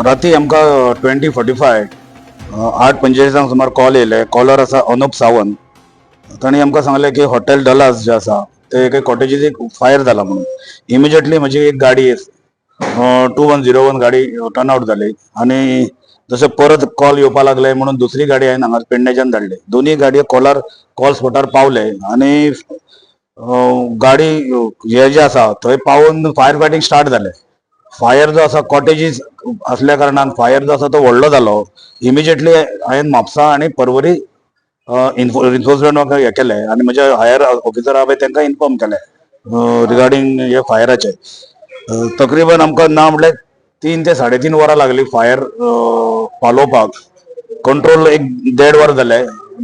राती आमकां 20:45 8:45 सुमार कॉल येयले. कॉलर आसा अनुप सावंत. तांणी आमकां सांगलें की हॉटेल डलास जे आसा ते एका कॉटेजीक फायर जाला म्हणून. इमिजिएटली म्हजी एक गाडी 2101 गाडी टर्न आउट जाली आनी जशें परत कॉल येवपा लागले म्हणून दुसरी गाडी हांवें हांगा पेडणेच्यान धाडली. दोनूय गाडयो कॉल स्पॉटार पावले आनी गाडी हे जे आसा थंय पावून फायर फायटींग स्टार्ट जालें. फायर जो आसा कॉटेजीस असल्या कारणान फायर जो आसा तो व्हडलो जालो. इमिजिएटली हांवें म्हापसा आनी पर्वरी इन्फोर्समेंट म्हाका हे केलें आनी म्हजे हायर ऑफिसर आहा पळय तांकां इन्फॉर्म केलें रिगार्डींग हे फायराचे. तकरीबन आमकां ना म्हटल्यार 3 ते 3.5 वरां लागली फायर पालोवपाक. कंट्रोल एक 1.5 वर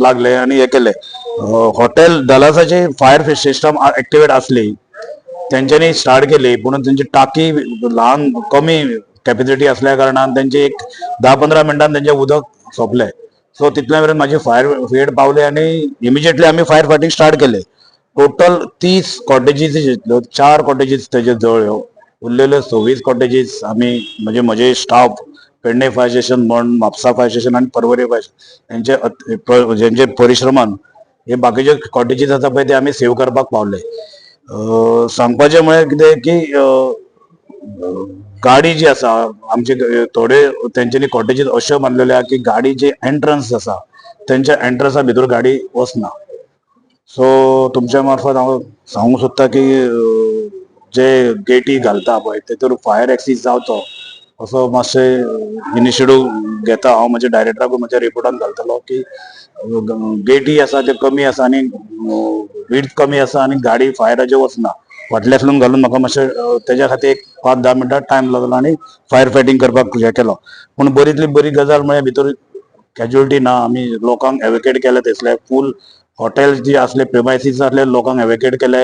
लागले आनी हे केले. हॉटेल डलासाची फायर सिस्टम एक्टिवेट आसली, तेंच्यांनी स्टार्ट केली, पूण तेंची टाकी ल्हान कमी कॅपेसिटी असल्या कारणान तेंचे एक 10-15 मिनटान तेंचें उदक सोंपलें. सो तितल्या मेरेन म्हाजी फायर ब्रिगेड पावली आनी इमिजिएटली आमी फायर फायटींग स्टार्ट केलें. टोटल 30 कॉटेजीस जितल्यो, 4 कॉटेजीस तेजे जळ्ळ्यो. उरलेल्यो 26 कॉटेजीस आमी म्हणजे म्हजे स्टाफ पेडणे फायर स्टेशन म्हण, म्हापसा फायर स्टेशन आनी पर्वरी फायर स्टेशन जेंचे परिश्रमान हे बाकीचे कॉटेजीस आसा पळय ते आमी सेव करपाक पावले. सांगपाचें म्हळ्यार कितें की गाडी जी आसा आमचे थोडे तेंच्यांनी कॉटेजीस अश्यो बांदलेल्यो आहा की गाडी जे एंट्रन्स आसा तेंच्या एंट्रन्सा भितर गाडी वचना. सो तुमच्या मार्फत हांव सांगूंक सोदता की जे गेटी घालता पळय तेतूर फायर एक्सीस जावचो असो मातशें इनिशिएटीव घेता. हांव म्हज्या डायरेक्टराकूय म्हज्या रिपोर्टान घालतलो की गेटी आसा ते कमी आसा आनी विड्थ कमी आसा आनी गाडी फायराच्यो वचना. फाटल्यातल्यान घालून म्हाका मातशें तेज्या खातीर एक 5-10 मिनटां टायम लागलो आनी फायर फायटींग करपाक हे केलो. पूण बरींतली बरी गजाल म्हळ्यार भितर कॅज्युअलिटी ना. आमी लोकांक एवॅक्युएट केले थंयसले फूल हॉटेल जी आसले प्रिमायसीस आसले लोकांक एवॅक्युएट केले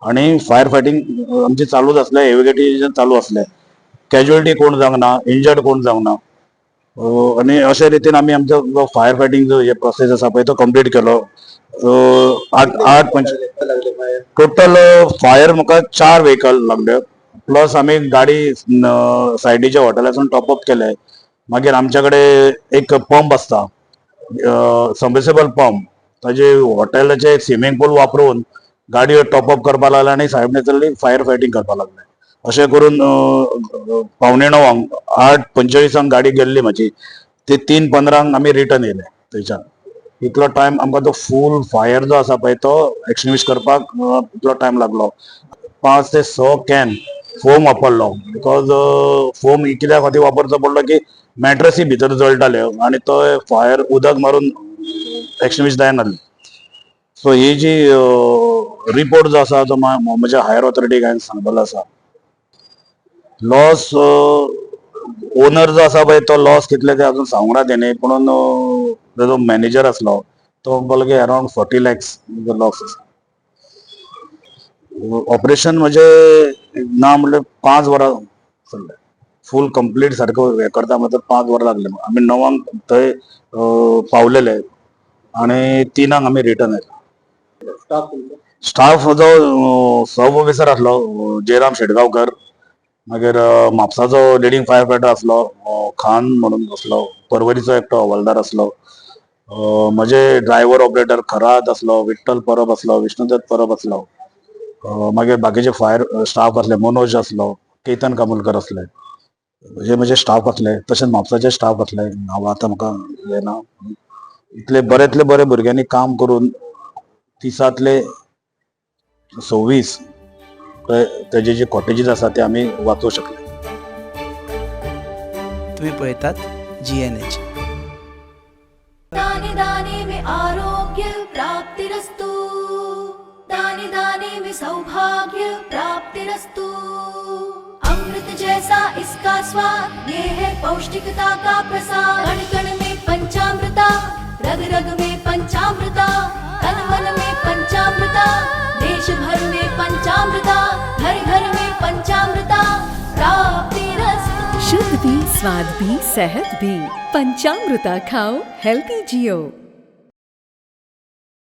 आनी फायर फायटींग आमची चालूच आसलें. एवॅक्युएशन चालू आसलें. कॅज्युअलिटी कोण जावंक ना, इंजर्ड कोण जावंक ना. आनी अशे रितीन आमी आमचो फायर फायटींग जो हे प्रोसेस आसा पळय तो कंप्लीट केलो. टोटल फायर म्हाका 4 व्हेकल लागले. प्लस आमी गाडी सायडीच्या हॉटेलासून टॉपअप केले. मागीर आमच्या कडेन एक पंप आसता सबमर्सिबल पंप. ताजे हॉटेलाचे स्विमींग पूल वापरून गाडयो टॉपअप करपाक लागले आनी सायडींतली फायर फायटींग करपाक लागले. अशें करून 8:45 8:45 गाडी गेल्ली म्हाजी. ती 3:15 आमी रिटर्न येयले थंयच्यान. इतलो टायम आमकां तो फूल फायर जो आसा पळय तो एक्सटिंग्विश करपाक इतलो टायम लागलो. 5 ते 6 कॅन फोम वापरलो. बिकॉज फोम कित्याक खातीर वापरचो पडलो की मॅट्रसी भितर जळटाल्यो आनी तो फायर उदक मारून एक्सटिंग्विश जायनासलें. सो ही जी रिपोर्ट जो आसा तो म्हज्या हायर ऑथॉरिटीक हांवें सांगलेलो आसा. लॉस ओनर जो आसा पळय तो लॉस कितले ते अजून सांगूंक ना तेणी. पूण जो मॅनेजर आसलो तो म्हणपाक लागलो अरावंड 40 lakhs लॉस आसा. ऑपरेशन म्हणजे ना म्हणल्यार 5 वरां चल्लें. फूल कंप्लीट सारको हे करता म्हणल्यार 5 वरां लागले. आमी 9 थंय पावलेले आनी 3 आमी रिटर्न येयले. स्टाफ जो सब ऑफिसर आसलो जयराम शेटगांवकर. मागीर म्हापसाचो लिडींग फायर फायटर आसलो खान म्हणून आसलो. पर्वरीचो एकटो हवालदार आसलो. म्हजे ड्रायव्हर ऑपरेटर खरात आसलो, विठ्ठल परब आसलो, विष्णुदत्त परब आसलो. मागीर बाकीचे फायर स्टाफ आसले, मनोज आसलो, केतन कामुलकर आसले. हे म्हजे स्टाफ आसले. तशेंच म्हापसाचे स्टाफ आसले. नांव आतां म्हाका हे ना. इतले बरेंतले बरे भुरग्यांनी काम करून 30तले 26 तेजे जे कॉटेजीस आसा ते आमी वाचोवंक शकले. तुम्ही पळयतात GNH. दाने दाने में आरोग्य प्राप्तिरस्तु, दाने दाने में सौभाग्य प्राप्तिरस्तु. अमृत जैसा इसका स्वाद, ये है पौष्टिकता का प्रसाद. कण कण में पंचामृता, रग रग में पंचामृता, तन मन में पंचामृता, देश भर में पंचामृता, घर घर में पंचामृता प्राप्तिरस्तु. शुद्ध भी, स्वाद भी, सेहत भी। पंचामृता खाओ, हेल्थी जियो।